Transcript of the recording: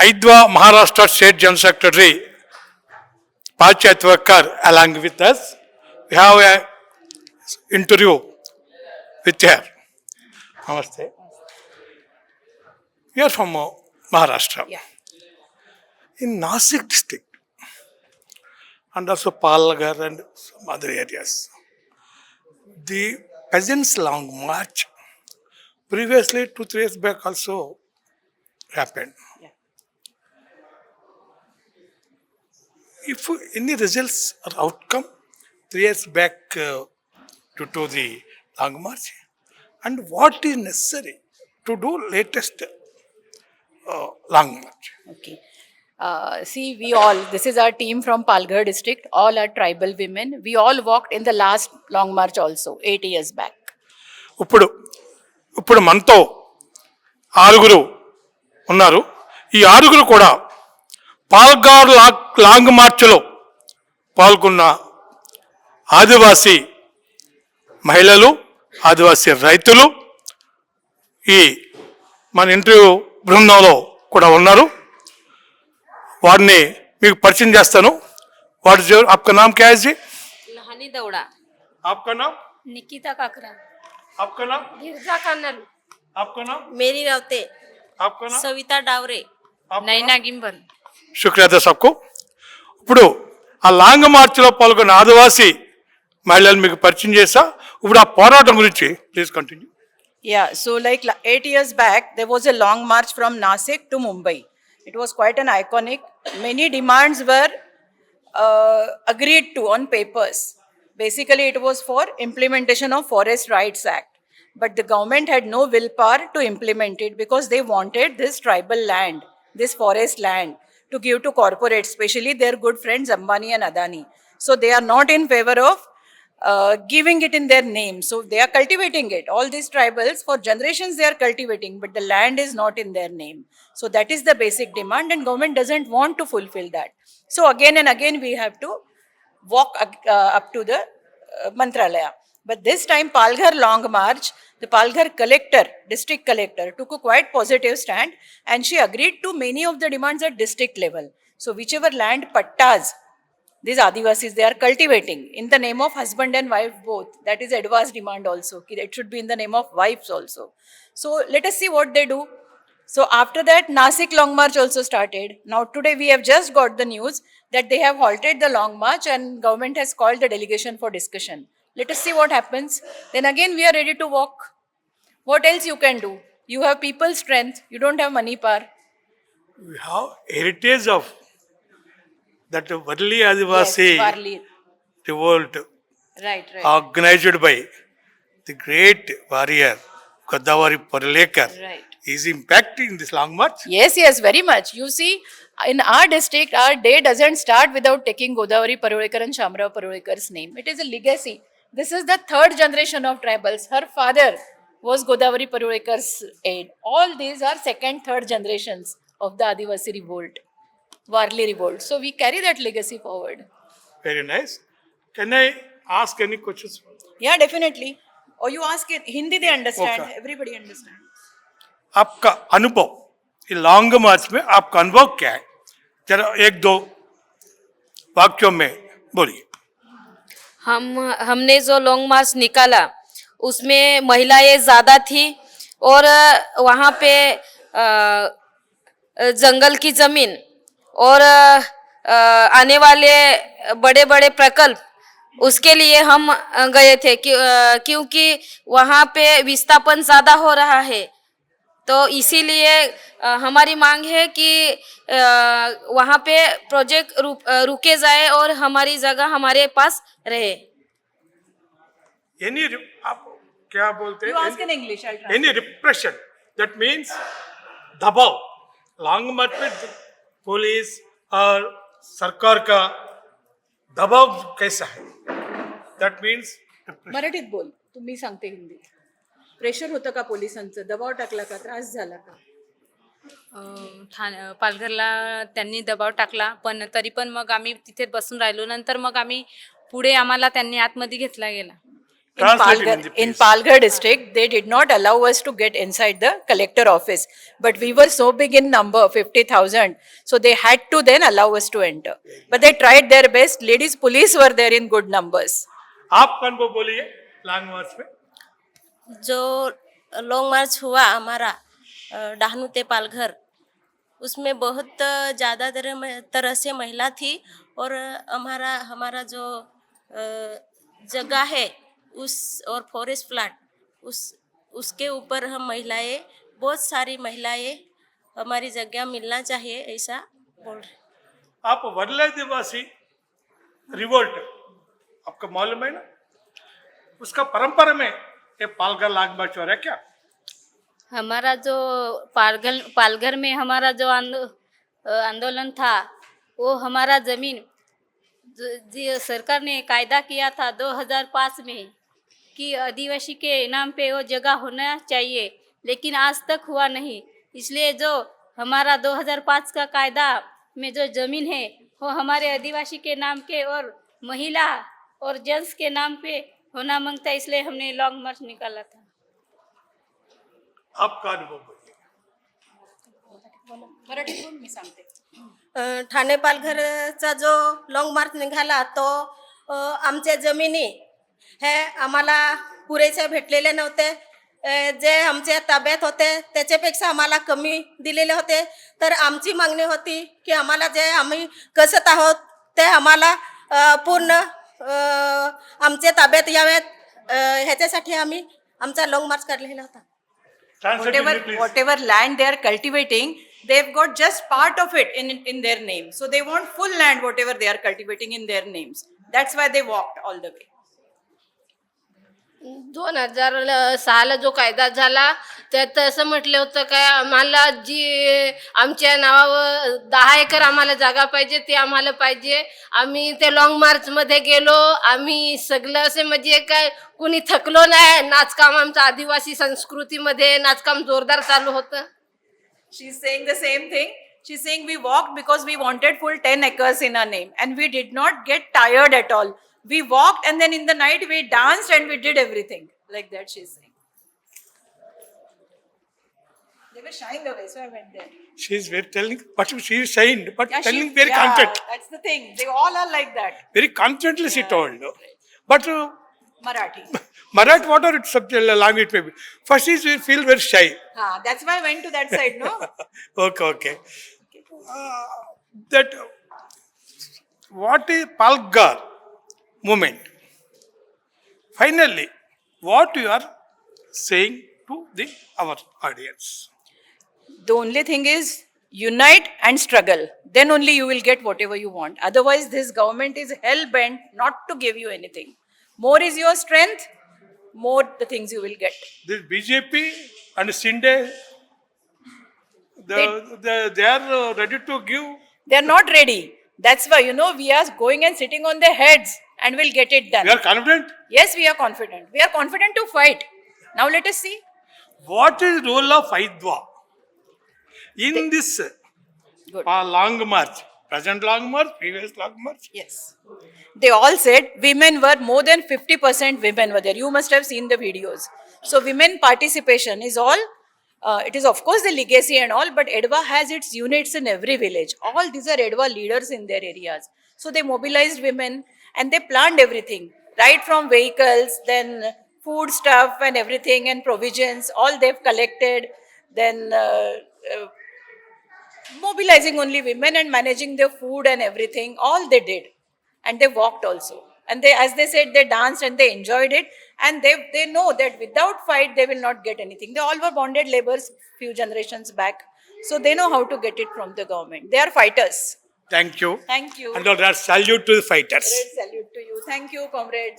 Aidva Maharashtra State General Secretary Pal Chatwakar along with us. We have an interview with her. Namaste. We are from Maharashtra. Yeah. In Nasik district and also Palghar and some other areas. The peasants' long march previously 2-3 years back also happened. Yeah. If any results or outcome 3 years back due to the long march, and what is necessary to do latest long march? Okay. See, we all, this is our team from Palghar district, all are tribal women. We all walked in the last long march also, 8 years back. ఇప్పుడు ఇప్పుడు మనతో ఆరుగురు ఉన్నారు. ఈ ఆరుగురు కూడా పాల్గార్ long మార్చ్లో పాల్గొన్న ఆదివాసీ మహిళలు, ఆదివాసీ రైతులు ఈ మన ఇంటర్వ్యూ బృందంలో కూడా ఉన్నారు. వారిని మీకు పరిచయం చేస్తాను. వాట్ ఇస్ యువర్ आपका नाम क्या है जी? लहानी दौड़ा, आपका नाम? निकिता काकरा, आपका नाम? गिरजा कानल, आपका नाम? मेरी रावते, आपका नाम? सविता डावरे, आपका नैना गिम्बल. శుక్రియా సబ్కు. ఇప్పుడు ఆ లాంగ్ మార్చ్లో పాల్గొన్న ఆదివాసీ మహిళలు మీకు పరిచయం చేస్తా. ఇప్పుడు ఆ పోరాటం గురించి please continue. Yeah, so like 8 years back, there was a long march from Nasik to Mumbai. It was quite an iconic. Many demands were agreed to on papers. Basically, it was for implementation of Forest Rights Act. But the government had no willpower to implement it because they wanted this tribal land, this forest land, to give to corporates, especially their good friends Ambani and Adani. So they are not in favor of giving it in their name. So they are cultivating it. All these tribals, for generations they are cultivating, but the land is not in their name. So that is the basic demand and government doesn't want to fulfill that. So again and again we have to walk up to the Mantralaya. But this time Palghar long march, the Palghar collector, district collector, took a quite positive stand and she agreed to many of the demands at district level. So whichever land pattas these Adivasis, they are cultivating in the name of husband and wife both. That is advanced demand also. It should be in the name of wives also. So let us see what they do. So after that, Nasik long march also started. Now today we have just got the news that they have halted the long march and government has called the delegation for discussion. Let us see what happens. Then again we are ready to walk. What else you can do? You have people strength. You don't have money power. We have heritage of that Varli Adivasi Yes, Varli. revolt Right, right. organized by the great warrior Godavari Parlekar. Right. Is impacting this long march? Yes, yes, very much. You see, in our district, our day doesn't start without taking Godavari Parulekar and Shamrao Parulekar's name. It is a legacy. This is the third generation of tribals. Her father was Godavari Parulekar's aide. All these are second, third generations of the Adivasi revolt, Warli revolt. So we carry that legacy forward. Very nice. Can I ask any questions? Yeah, definitely. Or you ask it, Hindi they understand, Okay. everybody understands. आपका अनुभव ये long मार्च में आपका अनुभव क्या है? जरा एक दो वाक्यों में बोलिए. हमने जो लॉन्ग मार्च निकाला उसमें महिलाएं ज्यादा थी और वहाँ पे जंगल की जमीन और आने वाले बड़े बड़े प्रकल्प उसके लिए हम गए थे क्योंकि वहाँ पे विस्थापन ज्यादा हो रहा है. तो इसीलिए हमारी मांग है कि वहाँ पे प्रोजेक्ट रुके जाए और हमारी जगह हमारे पास रहे. Any आप क्या बोलते You हैं? ask in English, I'll translate. Any repression that means दबाव लॉन्ग मार्च में पुलिस और सरकार का दबाव कैसा है? That means मराठीत बोल, तुम्ही सांगते हिंदी. प्रेशर होतं का पोलिसांचं? दबाव टाकला का? त्रास झाला का? पालघरला त्यांनी दबाव टाकला पण तरी पण मग आम्ही तिथे बसून राहिलो. नंतर मग आम्ही पुढे आम्हाला त्यांनी आतमध्ये घेतला गेला. Translate in Hindi, In please. Palghar district, they did not allow us to get inside the collector office. But we were so big in number, 50,000. So they had to then allow us to enter. But they tried their best. Ladies police were there in good numbers. आपका अनुभव बोलिए long मार्च में. जो long मार्च हुआ हमारा डहानू ते पालघर, उसमें बहुत ज़्यादा तरह से महिला थी और हमारा जो जगह है उस और फॉरेस्ट प्लाट उसके ऊपर हम महिलाएं, बहुत सारी महिलाएं, हमारी जगह मिलना चाहिए ऐसा बोल रहे. आप वर्ला आदिवासी रिवोल्ट आपको मालूम है ना, उसका परंपरा में ये पालघर लॉन्ग मार्च हो रहा है क्या? हमारा जो पालघर में हमारा जो आंदोलन था, वो हमारा जमीन जो सरकार ने कायदा किया था 2005 में कि आदिवासी के नाम पे वो जगह होना चाहिए, लेकिन आज तक हुआ नहीं. इसलिए जो हमारा 2005 का कायदा में जो जमीन है वो हमारे आदिवासी के नाम के और महिला और जेंट्स के नाम पे होना मांगता है, इसलिए हमने लॉन्ग मार्च निकाला था. आपका अनुभव बोलिए. ठाणे पालघरचा जो लॉन्ग मार्च निघाला तो आमच्या जमिनी हे आम्हाला पुरेसे भेटलेले नव्हते. जे आमच्या ताब्यात होते त्याच्यापेक्षा आम्हाला कमी दिलेले होते. तर आमची मागणी होती की आम्हाला जे आम्ही कसत आहोत ते आम्हाला पूर्ण आमच्या ताब्यात यावेत. ह्याच्यासाठी आम्ही आमचा लॉन्ग मार्च काढलेला होता. Translate in Hindi, please. Whatever land they are cultivating, they've got just part of it in their name. So they want full land, whatever they are cultivating in their names. That's why they walked all the way. 2006 जो कायदा झाला त्यात असं म्हटलं होतं काय आम्हाला जी आमच्या नावावर 10 एकर आम्हाला जागा पाहिजे ते आम्हाला पाहिजे. आम्ही ते लॉंग मार्च मध्ये गेलो. आम्ही सगळं असे म्हणजे काय कुणी थकलो नाही. नाचकाम आमच्या आदिवासी संस्कृतीमध्ये नाचकाम जोरदार चालू होतं. She's saying the same thing. She's saying we walked because we wanted full 10 acres in our name and we did not get tired at all. We walked and then in the night we danced and we did everything. Like that she's saying. They were shying away, so I went there. She is very telling, but she is shying, but Yeah, telling very confident. That's the thing. They all are like that. Very confidently she told. But Marathi. Marathi, whatever subject language it may be, first she feel very shy. That's why I went to that side, no? Okay. That what is Palghar movement? Finally, what you are saying to our audience? The only thing is unite and struggle. Then only you will get whatever you want. Otherwise, this government is hell bent not to give you anything. More is your strength, more the things you will get. This BJP and Shinde, they are ready to give. They are not ready. That's why, we are going and sitting on their heads and we'll get it done. We are confident. Yes, we are confident. We are confident to fight. Now let us see. What is role of Haidwa in this Good. long march? Present long march, previous long march. Yes. They all said women were more than 50% women were there. You must have seen the videos. So women participation is all, it is of course the legacy and all, but EDWA has its units in every village. All these are EDWA leaders in their areas. So they mobilized women and they planned everything, right from vehicles, then food stuff and everything and provisions, all they've collected, then mobilizing only women and managing their food and everything, all they did. And they walked also. And they, as they said, they danced and they enjoyed it. And they know that without fight, they will not get anything. They all were bonded laborers few generations back. So they know how to get it from the government. They are fighters. Thank you. Thank you. And all that salute to the fighters. Great salute to you. Thank you, comrades.